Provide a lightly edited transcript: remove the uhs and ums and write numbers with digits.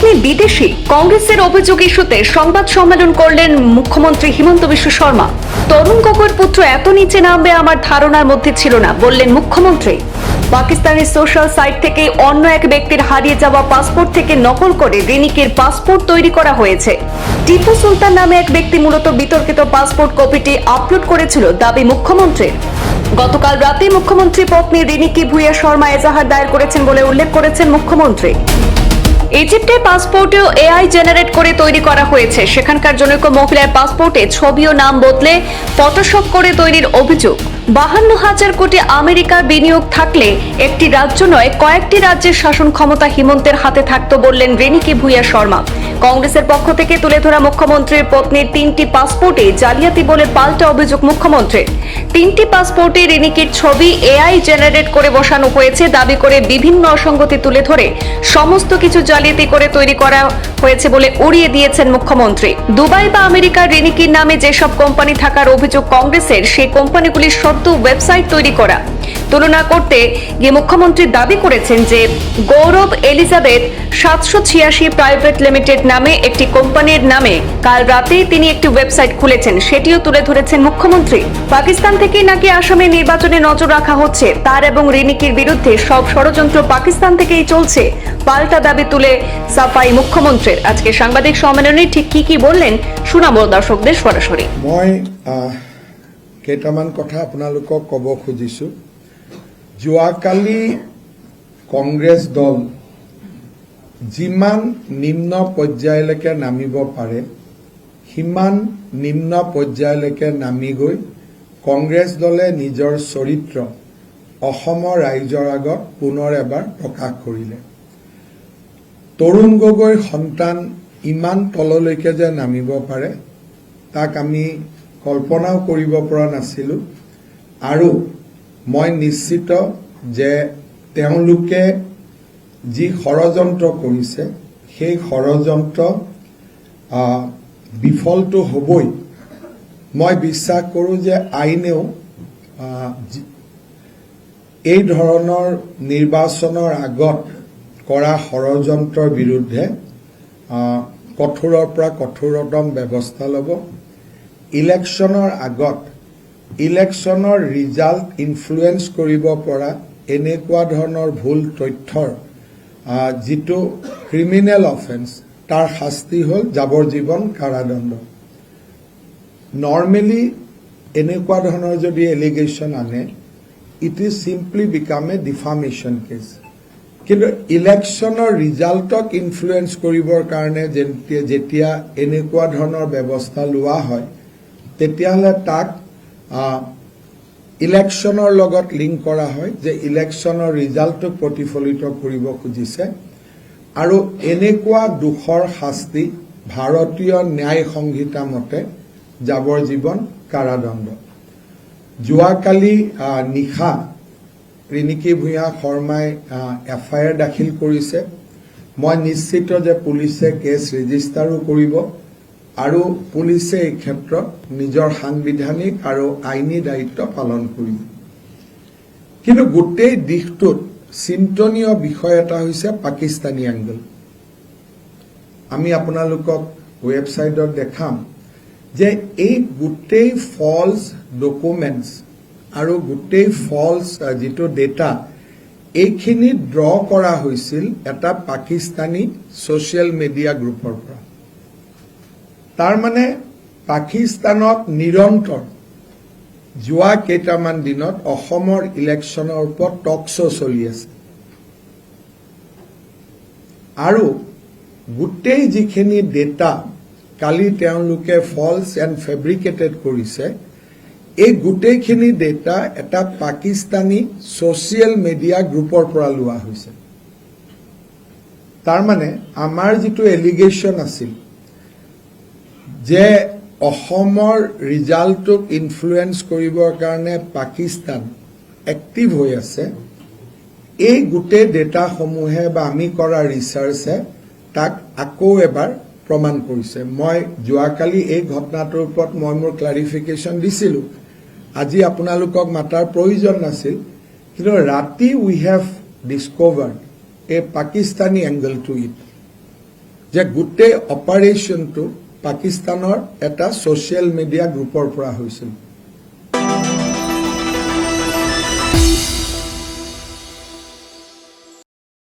পত্নী বিদেশী, কংগ্রেসের অভিযোগ ইস্যুতে সংবাদ সম্মেলন করলেন মুখ্যমন্ত্রী হিমন্ত বিশ্ব শর্মা। তরুণ গগৈর পুত্র এত নিচে নামবে আমার ধারণার মধ্যে ছিল না, বললেন মুখ্যমন্ত্রী। পাকিস্তানের সোশ্যাল সাইট থেকে অন্য এক ব্যক্তির হারিয়ে যাওয়া পাসপোর্ট থেকে নকল করে রিনিকির পাসপোর্ট তৈরি করা হয়েছে। টিপু সুলতান নামে এক ব্যক্তি মূলত বিতর্কিত পাসপোর্ট কপিটি আপলোড করেছিল, দাবি মুখ্যমন্ত্রীর। গতকাল রাতে মুখ্যমন্ত্রী পত্নী রিনিকি ভূঁইয়া শর্মা এজাহার দায়ের করেছেন বলে উল্লেখ করেছেন মুখ্যমন্ত্রী। ইজিপ্টে পাসপোর্টেও এআই জেনারেট করে তৈরি করা হয়েছে। সেখানকার জনৈক মহিলার পাসপোর্টে ছবি ও নাম বদলে ফটোশপ করে তৈরির অভিযোগ। 52,000 কোটি আমেরিকার বিনিয়োগ থাকলে একটি রাজ্য নয়, কয়েকটি রাজ্যের শাসন ক্ষমতা হিমন্তের হাতে থাকত, বললেন রিনিকি ভূঁইয়া শর্মা। কংগ্রেসের পক্ষ থেকে তুলে ধরা মুখ্যমন্ত্রীর পত্নীর 3টি পাসপোর্টে জালিয়াতি বলে পাল্টা অভিযোগ মুখ্যমন্ত্রীর। 3টি পাসপোর্টে রিনিকির ছবি এআই জেনারেট করে বসানো হয়েছে দাবি করে বিভিন্ন অসঙ্গতি তুলে ধরে সমস্ত কিছু জালিয়াতি করে তৈরি করা হয়েছে বলে উড়িয়ে দিয়েছেন মুখ্যমন্ত্রী। দুবাই বা আমেরিকার রিনিকির নামে যেসব কোম্পানি থাকার অভিযোগ কংগ্রেসের, সেই কোম্পানিগুলির সদ্য ওয়েবসাইট তৈরি করা। তুলনা করতে গিয়ে মুখ্যমন্ত্রী দাবি করেছেন যে গৌরব এলিজাবেথ 786 প্রাইভেট লিমিটেড নামে একটি কোম্পানির নামে কাল রাতেই তিনি একটি ওয়েবসাইট খুলেছেন, সেটিও তুলে ধরেছেন মুখ্যমন্ত্রী। পাকিস্তান থেকে নাকি আসামে নির্বাচনে নজর রাখা হচ্ছে, তার এবং রিনিকির বিরুদ্ধে সব ষড়যন্ত্র পাকিস্তান থেকেই চলছে, পাল্টা দাবি তুলে সাফাই মুখ্যমন্ত্রীর। আজকে সাংবাদিক সম্মেলনে ঠিক কি বললেন শোনাবো দর্শকদের সরাসরি। মই কেইটামান কথা আপোনালোকক ক'ব খুজিছো। যোৱাকালি কংগ্ৰেছ দল যিমান নিম্ন পৰ্যায়লৈকে নামিব পাৰে সিমান নিম্ন পৰ্যায়লৈকে নামি গৈ কংগ্ৰেছ দলে নিজৰ চৰিত্ৰ অসমৰ ৰাইজৰ আগত পুনৰ এবাৰ প্ৰকাশ কৰিলে। তৰুণ গগৈৰ সন্তান ইমান তললৈকে যে নামিব পাৰে তাক আমি কল্পনাও কৰিব পৰা নাছিলো। আৰু মই নিশ্চিত যে তেওঁলোকে যি ষড়যন্ত্ৰ কৰিছে সেই ষড়যন্ত্ৰ বিফলটো হ'বই। মই বিশ্বাস কৰোঁ যে আইনেও এই ধৰণৰ নিৰ্বাচনৰ আগত কৰা ষড়যন্ত্ৰৰ বিৰুদ্ধে কঠোৰৰ পৰা কঠোৰতম ব্যৱস্থা ল'ব। ইলেকশ্যনৰ আগত ইলেকশ্যনৰ ৰিজাল্ট ইনফ্লুৱেঞ্চ কৰিব পৰা এনেকুৱা ধৰণৰ ভুল তথ্যৰ যিটো ক্ৰিমিনেল অফেন্স, তাৰ শাস্তি হ'ল যাৱজ্জীৱন কাৰাদণ্ড। নৰ্মেলি এনেকুৱা ধৰণৰ যদি এলিগেশ্যন আনে, it is simply become a defamation case. কিন্তু ইলেকশ্যনৰ ৰিজাল্টক ইনফ্লুৱেঞ্চ কৰিবৰ কাৰণে যেতিয়া এনেকুৱা ধৰণৰ ব্যৱস্থা লোৱা হয় তেতিয়াহ'লে তাক ইলেকশ্যনৰ লগত লিংক কৰা হয় যে ইলেকশ্যনৰ ৰিজাল্টক প্ৰতিফলিত কৰিব খুজিছে। আৰু এনেকুৱা দোষৰ শাস্তি ভাৰতীয় ন্যায় সংহিতা মতে যাৱজ্জীৱন কাৰাদণ্ড। যোৱাকালি নিশা ৰিনিকি ভূঁইয়া শৰ্মাই FIR দাখিল কৰিছে। মই নিশ্চিত যে পুলিচে কেছ ৰেজিষ্টাৰো কৰিব আৰু পুলিচে এই ক্ষেত্ৰত নিজৰ সাংবিধানিক আৰু আইনী দায়িত্ব পালন কৰিব। কিন্তু গোটেই দিশটোত চিন্তনীয় বিষয় এটা হৈছে পাকিস্তানী এংগল। আমি আপোনালোকক ৱেবছাইটত দেখাম যে এই গোটেই ফলছ ডকুমেণ্টছ আৰু গোটেই ফলছ যিটো ডেটা, এইখিনি ড্ৰ কৰা হৈছিল এটা পাকিস্তানী ছ'চিয়েল মিডিয়া গ্ৰুপৰ পৰা। তাৰ মানে পাকিস্তানত নিৰন্তৰ যোৱা কেইটামান দিনত অসমৰ ইলেকশ্যনৰ ওপৰত টক শ্ব' চলি আছে। আৰু গোটেই যিখিনি ডেটা কালি তেওঁলোকে ফলছ এণ্ড ফেব্ৰিকেটেড কৰিছে, এই গোটেইখিনি ডেটা এটা পাকিস্তানী ছ'চিয়েল মিডিয়া গ্ৰুপৰ পৰা লোৱা হৈছে। তাৰমানে আমাৰ যিটো এলিগেশ্যন আছিল যে অসমৰ ৰিজাল্টক ইনফ্লুৱেঞ্চ কৰিবৰ কাৰণে পাকিস্তান এক্টিভ হৈ আছে, এই গোটেই ডেটাসমূহে বা আমি কৰা ৰিচাৰ্চে তাক আকৌ এবাৰ প্ৰমাণ কৰিছে। মই যোৱাকালি এই ঘটনাটোৰ ওপৰত মই মোৰ ক্লাৰিফিকেশ্যন দিছিলোঁ। আজি আপোনালোকক মাতাৰ প্ৰয়োজন নাছিল, কিন্তু ৰাতি we have discovered a Pakistani angle to it. যে গোটেই অপাৰেশ্যনটো পাকিস্তানৰ এটা ছ'চিয়েল মিডিয়া গ্ৰুপৰ পৰা হৈছিল